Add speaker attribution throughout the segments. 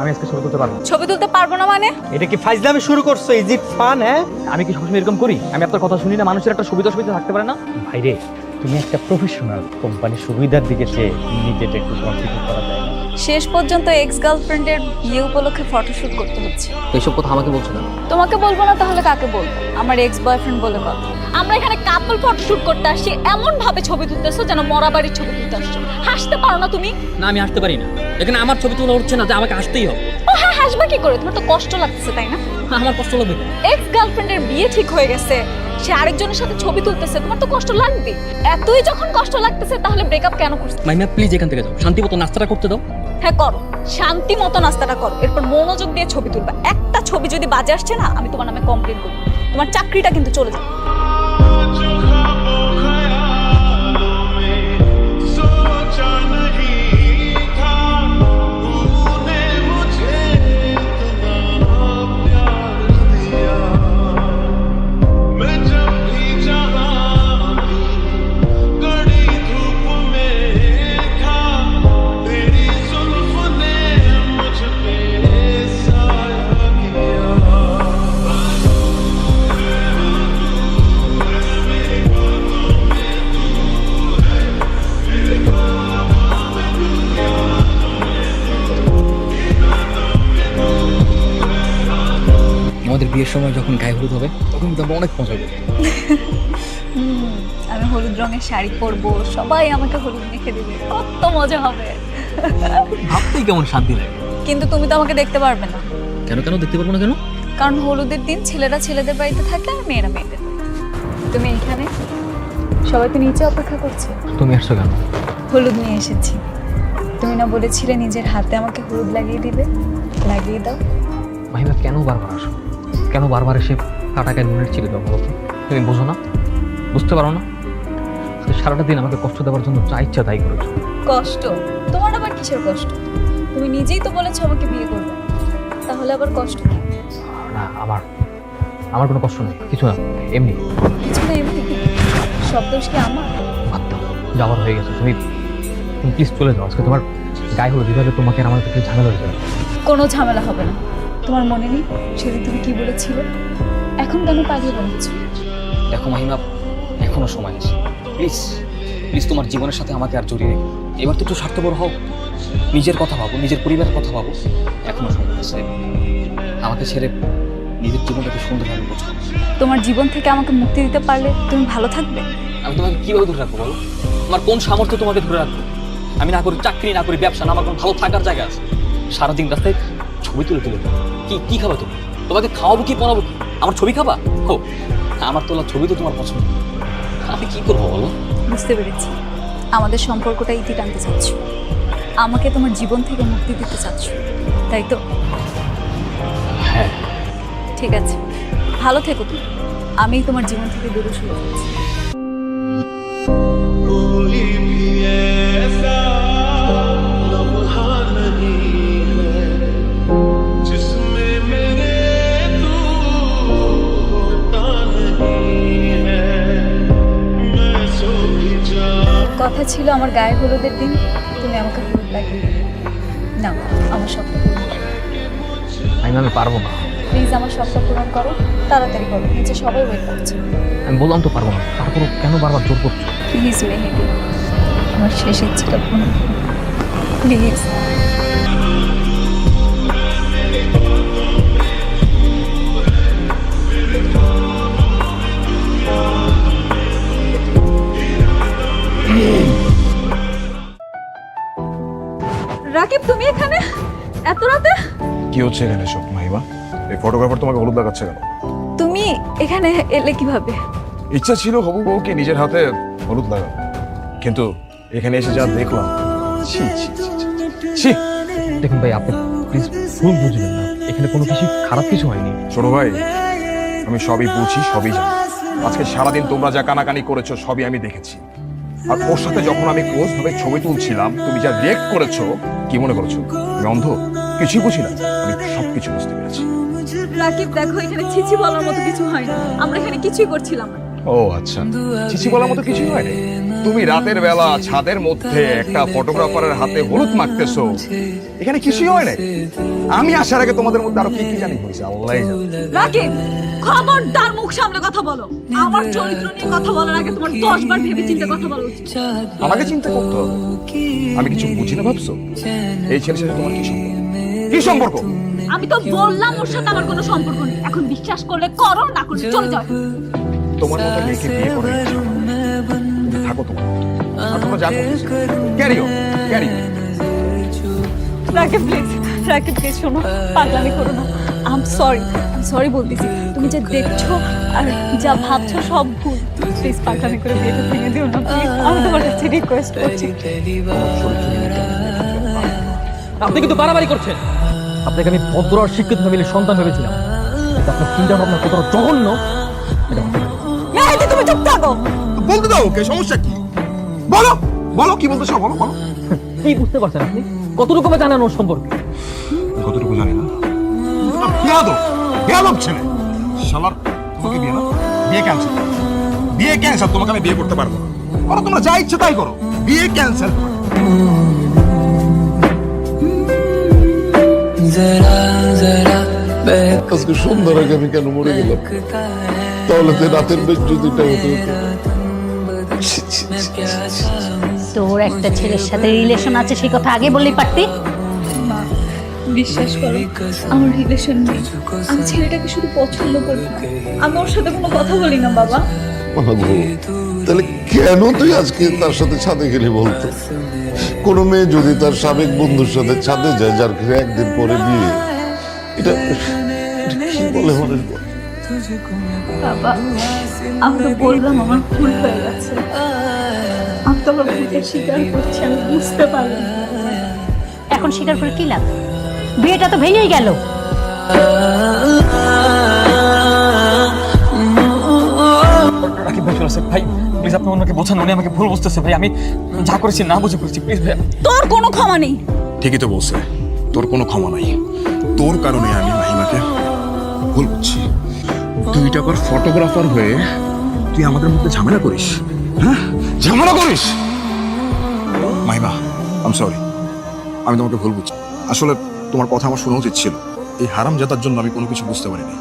Speaker 1: আমি আজকে ছবি তুলতে পারবো।
Speaker 2: ছবি তুলতে পারবো না মানে?
Speaker 1: এটা কি ফাইজলামি শুরু করছো? Is it fun? হ্যাঁ, আমি কি সবসময় এরকম করি? আমি আপনার কথা শুনি না? মানুষের একটা সুবিধা থাকতে পারে না? ভাইরে, তুমি একটা প্রফেশনাল, কোম্পানির সুবিধার দিকে চেয়ে নিজেটা একটু কনফিডেন্ট করা যায় না?
Speaker 2: শেষ পর্যন্ত এক্স গার্লফ্রেন্ডের বিয়ে উপলক্ষে ফটোশুট করতে হচ্ছে।
Speaker 3: তো এইসব কথা আমাকে বলছো না?
Speaker 2: তোমাকে বলবো না তাহলে কাকে বলবো? আমার এক্স বয়ফ্রেন্ড বলে কথা। আমরা এখানে কাপল ফটোশুট করতে আসছি, এমন ভাবে ছবি তুলতেছো যেন মরা বাড়ির ছবি তুলতে আসছো। হাসতে পারো না তুমি?
Speaker 3: না, আমি হাসতে পারি না। এখানে আমার ছবি তোলা হচ্ছে না যে আমাকে হাসতেই হবে?
Speaker 2: ও হ্যাঁ, হাসবা কি করে? তোমার তো কষ্ট লাগতেছে তাই না?
Speaker 3: আমার কষ্ট লাগবে কেন?
Speaker 2: এক্স গার্লফ্রেন্ডের বিয়ে ঠিক হয়ে গেছে, সে আরেকজনের সাথে ছবি তুলতেছে, তোমার তো কষ্ট লাগবে। এতই যখন কষ্ট লাগতেছে তাহলে ব্রেকআপ কেন করছো?
Speaker 3: মাইমা প্লিজ এখান থেকে যাও, শান্তি মতো নাস্তাটা করতে দাও।
Speaker 2: হ্যাঁ করো, শান্তি মতো নাস্তাটা করো, এরপর মনোযোগ দিয়ে ছবি তুলবা। একটা ছবি যদি বাজে আসছে না, আমি তোমার নামে কমপ্লেন করবো। তোমার চাকরিটা কিন্তু চলে যাবে।
Speaker 3: আমাদের বিয়ের সময় যখন গায়ে হলুদ হবে তখন কিন্তু আমরা অনেক মজা করবো।
Speaker 2: আমি হলুদ রঙের শাড়ি পরবো, সবাই আমাকে হলুদ মেখে দিবে, কত মজা হবে।
Speaker 3: ভাবতেই কেমন শান্তি লাগে।
Speaker 2: কিন্তু তুমি তো আমাকে দেখতে পারবে না।
Speaker 3: কেন কেন দেখতে পারবো না কেন?
Speaker 2: কারণ হলুদের দিন ছেলেরা ছেলেদের বাড়িতে থাকে আর মেয়েরা মেয়েদের বাড়িতে। তুমি এখানে, সবাই তো নিচে অপেক্ষা করছে।
Speaker 3: তুমি আসছো কেন?
Speaker 2: হলুদ নিয়ে এসেছি। তুমি না বলেছিলে নিজের হাতে আমাকে হলুদ লাগিয়ে দিবে? লাগিয়ে দাও।
Speaker 3: মাহিমা কেন বারবার আসো? কেন বারবার এসে কাটাকে নুনের ছিঁড়ে দাও বলো তো? তুমি বোঝো না? বুঝতে পারো না? সারাটা দিন আমাকে কষ্ট দেওয়ার জন্য যা ইচ্ছা তাই করেছো।
Speaker 2: কষ্ট? তোমার আবার কিসের কষ্ট? তুমি নিজেই তো বলেছো আমাকে বিয়ে করবে, তাহলে আবার কষ্ট কি?
Speaker 3: না, আমার কোনো কষ্ট নেই, কিছু না, এমনি।
Speaker 2: কিছু না এমনি? সব দোষ কি আমার?
Speaker 3: ভাবতাম যাওয়ার হয়ে গেছে। তুমি প্লিজ চলে যাও। আজকে তোমার গায়ে হলুদ বিভাগে তোমাকে আর আমার থেকে ঝামেলা হয়ে যাবে।
Speaker 2: কোনো ঝামেলা হবে না। তোমার মনে নেই সেদিন তুমি কি বলেছিলে? এখন কেন পাগল বলছো?
Speaker 3: দেখো মাহিমা, এখনো সময় আছে। প্লিজ প্লিজ তোমার জীবনের সাথে আমাকে আর জড়িয়ে রেখো। এবার তো একটু স্বার্থপর হও, নিজের কথা ভাবো, নিজের পরিবারের কথা ভাবো। এখনো সময় আছে। আমাকে ছেড়ে নিজের জীবনটাকে সুন্দরভাবে বোঝো।
Speaker 2: তোমার জীবন থেকে আমাকে মুক্তি দিতে পারলে তুমি ভালো থাকবে।
Speaker 3: আমি তোমাকে কিভাবে ধরে রাখবো বলো? আমার কোন সামর্থ্য তোমাকে ধরে রাখবো? আমি না করি চাকরি, না করি ব্যবসা, না আমার কোনো ভালো থাকার জায়গা আছে। সারাদিন রাস্তায় ছবি তুলে কি খাবা তুমি? তোমাকে খাওয়াবো কি, পড়াবো কি? আমার ছবি খাবা? হো, আমার তোলা ছবি তো তোমার পছন্দ। আমি কি করবো বলো?
Speaker 2: বুঝতে পেরেছি, আমাদের সম্পর্কটা ইতি টানতে চাচ্ছ, আমাকে তোমার জীবন থেকে মুক্তি দিতে চাচ্ছ, তাই তো?
Speaker 3: হ্যাঁ।
Speaker 2: ঠিক আছে, ভালো থেকো তুমি। আমি তোমার জীবন থেকে দূরে সরে যাচ্ছি। কথা ছিল আমার গায়ে হলুদের দিন তুমি আমাকে হলুদ লাগিয়ে দিবে। না, আমার স্বপ্ন পূরণ করো।
Speaker 3: আমি পারবো না।
Speaker 2: প্লিজ আমার স্বপ্ন পূরণ করো, তাড়াতাড়ি করো, নিচে সবাই ওয়েট করছে।
Speaker 3: আমি বললাম তো পারবো না, তারপরও কেন বারবার জোর করছো?
Speaker 2: প্লিজ মেহেদি, আমার শেষ ইচ্ছেটা পূরণ করো প্লিজ। রাকিব, তুমি এখানে এত রাতে?
Speaker 4: কি হচ্ছে এখানে সব মাহিমা? এই ফটোগ্রাফার তোমাকে হলুদ লাগাচ্ছে কেন?
Speaker 2: তুমি এখানে এলে কিভাবে?
Speaker 4: ইচ্ছা ছিল হবু বউকে নিজের হাতে হলুদ লাগাবো, কিন্তু এখানে এসে যা দেখলাম, ছি ছি ছি ছি, ছি।
Speaker 3: দেখুন ভাই, আপনি প্লিজ ভুল বুঝবেন না, এখানে কোনো কিছু খারাপ কিছু হয়নি।
Speaker 4: ছোট ভাই, আমি সবই বুঝি, সবই জানি। আজকে সারাদিন তোমরা যা কানাকানি করেছো সবই আমি দেখেছি। আর ওর সাথে যখন আমি ক্লোজ ভাবে ছবি তুলছিলাম, তুমি যা রিয়েক্ট করেছো, কি মনে করেছো আমি অন্ধ? কিছুই বুঝি না? আমি সবকিছু বুঝতে পেরেছি।
Speaker 2: রাকিব দেখো, এখানে ছিছি বলার মতো কিছু হয়নি, আমরা এখানে কিছুই করছিলাম না।
Speaker 4: ও আচ্ছা, চিচি বলার মতো কিছুই হয়নি? তুমি রাতের বেলা ছাদের মধ্যে একটা ফটোগ্রাফারের হাতে হলুদ মাখতেছো, এখানে কিছুই হয় না। আমি আসার আগে তোমাদের মধ্যে আরো কি কি জানি হয়েছে আল্লাহই জানে।
Speaker 2: রাকিব, খবরদার মুখ সামলে কথা বলো। আমার চরিত্র নিয়ে কথা বলার আগে তোমার 10 বার ভেবে চিন্তে কথা বলা উচিত।
Speaker 4: আমাকে চিন্তা করতে হবে? আমি কিছু বুঝি না ভাবছো? এই ছেলের সাথে তোমার কি সম্পর্ক? কি সম্পর্ক?
Speaker 2: আমি তো বললাম ওর সাথে আমার কোনো সম্পর্ক নেই। এখন বিশ্বাস করলে করো, না করলে চলে যাও।
Speaker 4: তোমার মতো মেয়েকে বিয়ে করে তুমি থাকো তোমার, আর তোমরা যা করতেছো carry on, carry on.
Speaker 2: Rakib please, Rakib please শোনো, পাগলামি করো না। আই এম সরি বলতেছি। তুমি যা দেখছো আর যা ভাবছো সব ভুল। প্লিজ পাগলামি করে বিয়েটা ভেঙে দিও না প্লিজ। আমি তোমার কাছে রিকোয়েস্ট করছি।
Speaker 1: আপনি কিন্তু বাড়াবাড়ি করছেন। আপনাকে আমি ভদ্র আর শিক্ষিত ফ্যামিলির সন্তান ভেবেছিলাম, কিন্তু আপনার চিন্তা ভাবনা কতটা জঘন্য।
Speaker 2: মেহেদি, তুমি চুপ থাকো।
Speaker 4: বলতে দাও, ওকে সমস্যা কি? বলো বলো কি বলতে চাও, বলো বলো।
Speaker 1: কি বুঝতে পারছেন আপনি? কতটুকু জানেন ওর সম্পর্কে?
Speaker 4: কতটুকু জানি না। বেয়াদব, বেয়াদব ছেলে। শালার তোমাকে বিয়ে না, বিয়ে ক্যান্সেল, বিয়ে ক্যান্সেল। তোমাকে আমি বিয়ে করতে পারবো না। করো তোমরা যা ইচ্ছে তাই করো, বিয়ে ক্যান্সেল।
Speaker 5: আজকে সন্ধ্যার আগে আমি কেন মরে গেলাম? তাহলে তো রাতের বেশ যদিটা হতে হতো।
Speaker 6: তোর একটা ছেলের সাথে রিলেশন আছে, সেই কথা আগে বললেই পারতি।
Speaker 2: বিশ্বাস করো, আমার রিলেশন নেই। আমি ছেলেটাকে শুধু পছন্দ করি না। আমি ওর সাথে কোনো কথা বলি না বাবা।
Speaker 5: তাহলে কেন তুই আজকে তার সাথে ছাদে গেলি বলতো? কোনো মেয়ে যদি তার সাবেক বন্ধুর সাথে ছাদে যায়, যার ঘরে একদিন পরে বিয়ে, এটা কি বলে মানুষ বলে?
Speaker 2: বাবা, আমি তো বললাম আমার ভুল হয়ে গেছে। আমি তো আমার ভুলটা স্বীকার করছি, আমি বুঝতে পারলাম।
Speaker 6: এখন স্বীকার করে কি লাভ? বিয়েটা তো ভেঙেই গেল।
Speaker 3: রাকিব ভাই ফিরোজ ভাই, প্লিজ আপনি ওনাকে বোঝান, উনি আমাকে ভুল বুঝতেছে ভাই। আমি যা করেছি না বুঝে করেছি, প্লিজ ভাই।
Speaker 2: তোর কোনো ক্ষমা নেই।
Speaker 4: ঠিকই তো বলছে, তোর কোনো ক্ষমা নাই। তোর কারণে আমি মাহিমাকে ভুল বুঝছি। তুই টাকার ফটোগ্রাফার হয়ে তুই আমাদের মধ্যে ঝামেলা করিস, হ্যাঁ ঝামেলা করিস। মাহিমা, আই এম সরি, আমি তোমাকে ভুল বুঝছি। আসলে তোমার কথা আমার শোনা উচিত ছিল। এই হারামজাদার জন্য আমি কোনো কিছু বুঝতে পারিনি।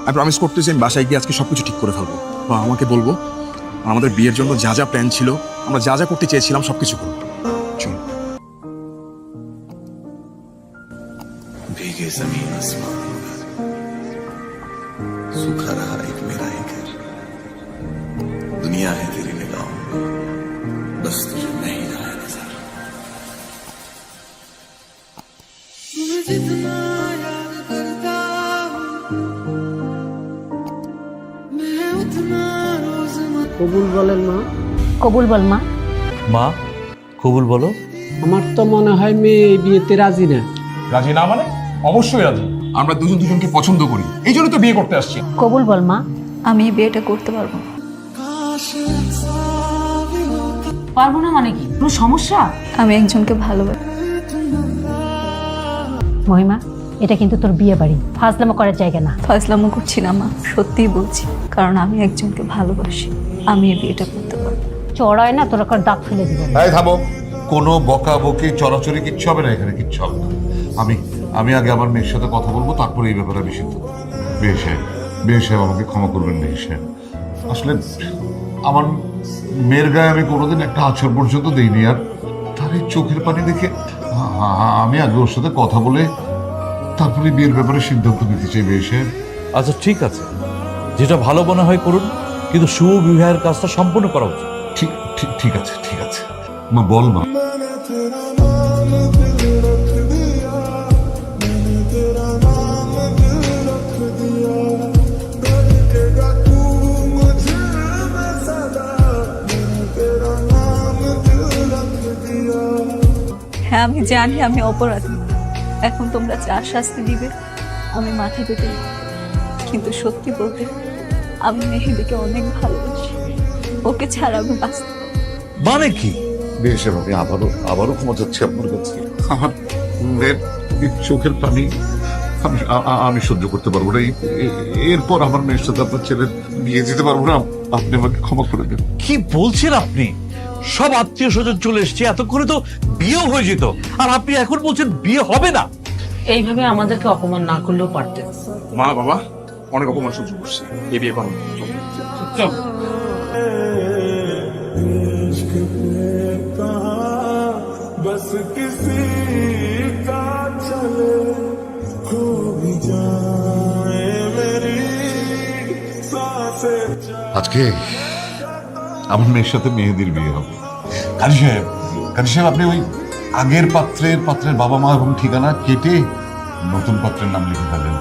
Speaker 4: আমি প্রমিস করতেছি আমি বাসায় গিয়ে আজকে সবকিছু ঠিক করে ফেলবো। বা আমাকে বলবো আমাদের বিয়ের জন্য যা যা প্ল্যান ছিল, আমরা যা যা করতে চেয়েছিলাম সবকিছু করবো। চল।
Speaker 7: भीगे जमीन आसमान सूखा रहा एक मेरा ही घर। दुनिया है तेरी निगाहों में, बस तुझे नहीं रहा है नजर। जितना याद करता हूँ मैं उतना रोज
Speaker 8: কবুল বলেন মা।
Speaker 6: কবুল বল মা।
Speaker 9: মা কবুল বলো।
Speaker 8: আমার তো মনে হয় মেয়ে এই বিয়েতে রাজি না।
Speaker 4: রাজি না মানে? অবশ্যই রাজি। আমরা দুজন দুজনকে পছন্দ করি, এই জন্য তো বিয়ে করতে আসছি।
Speaker 6: কবুল বল মা।
Speaker 2: আমি এই বিয়েটা করতে পারবো না।
Speaker 6: পারবো না মানে কি? কোনো সমস্যা?
Speaker 2: আমি একজনকে ভালোবাসি।
Speaker 6: মহিমা, এটা কিন্তু তোর বিয়ে বাড়ি, ফাজলামো করার জায়গা না।
Speaker 2: ফাজলামো করছি না মা, সত্যিই বলছি। কারণ আমি একজনকে ভালোবাসি। আমি এই বিয়েটা করতে পারবো।
Speaker 6: চড়ায় না তোর একটা দাঁত ফেলে দিব।
Speaker 5: এই থামো, কোনো বকাবকি চড়াচড়ি কিচ্ছু হবে না এখানে, কিচ্ছু হবে না। আমি আগে আমার মেয়ের সাথে কথা বলবো, তারপরে এই ব্যাপারে আমি সিদ্ধান্ত। বিয়ে সাহেব আমাকে ক্ষমা করবেন বিয়ে সাহেব। আসলে আমার মেয়ের গায়ে আমি কোনোদিন একটা আছর পর্যন্ত দিইনি, আর তার এই চোখের পানি দেখে আমি আগে ওর সাথে কথা বলে তারপরে বিয়ের ব্যাপারে সিদ্ধান্ত নিতে চাই বিয়ে সাহেব।
Speaker 9: আচ্ছা ঠিক আছে, যেটা ভালো মনে হয় করুন, কিন্তু শুভ বিবাহের কাজটা সম্পূর্ণ করা উচিত।
Speaker 5: ঠিক ঠিক ঠিক আছে, ঠিক আছে মা, বল মা।
Speaker 2: হ্যাঁ, আমি জানি আমি অপরাধী। এখন তোমরা যা শাস্তি দিবে আমি মাথা পেতে নেব। কিন্তু সত্যি বলতে আমি মেহেদিকে অনেক ভালোবাসি। ওকে ছাড়া আমি বাঁচতে পারবো না।
Speaker 5: মানে কি? বিয়ে সাহেব, আমি আবারও ক্ষমা চাচ্ছি আপনার কাছে। আমার মেয়ের এই চোখের পানি আমি সহ্য করতে পারবো না। এরপর আমার মেয়ের সাথে আপনার ছেলের বিয়ে দিতে পারবো না। আপনি আমাকে ক্ষমা করে দেন।
Speaker 9: কি বলছেন আপনি? সব আত্মীয় স্বজন চলে এসছে, এতক্ষণে তো বিয়েও হয়ে যেত, আর আপনি এখন বলছেন বিয়ে হবে না।
Speaker 10: এইভাবে আমাদেরকে অপমান না করলেও পারতেন।
Speaker 4: মা বাবা অনেক অপমান সহ্য করছে, এই বিয়ে করো।
Speaker 9: চল।
Speaker 5: আজকে আমার মেয়ের সাথে মেহেদির বিয়ে হবে। কাজী সাহেব আপনি ওই আগের পাত্রের বাবা মা এবং ঠিকানা কেটে নতুন পাত্রের নাম লিখে ফেলেন।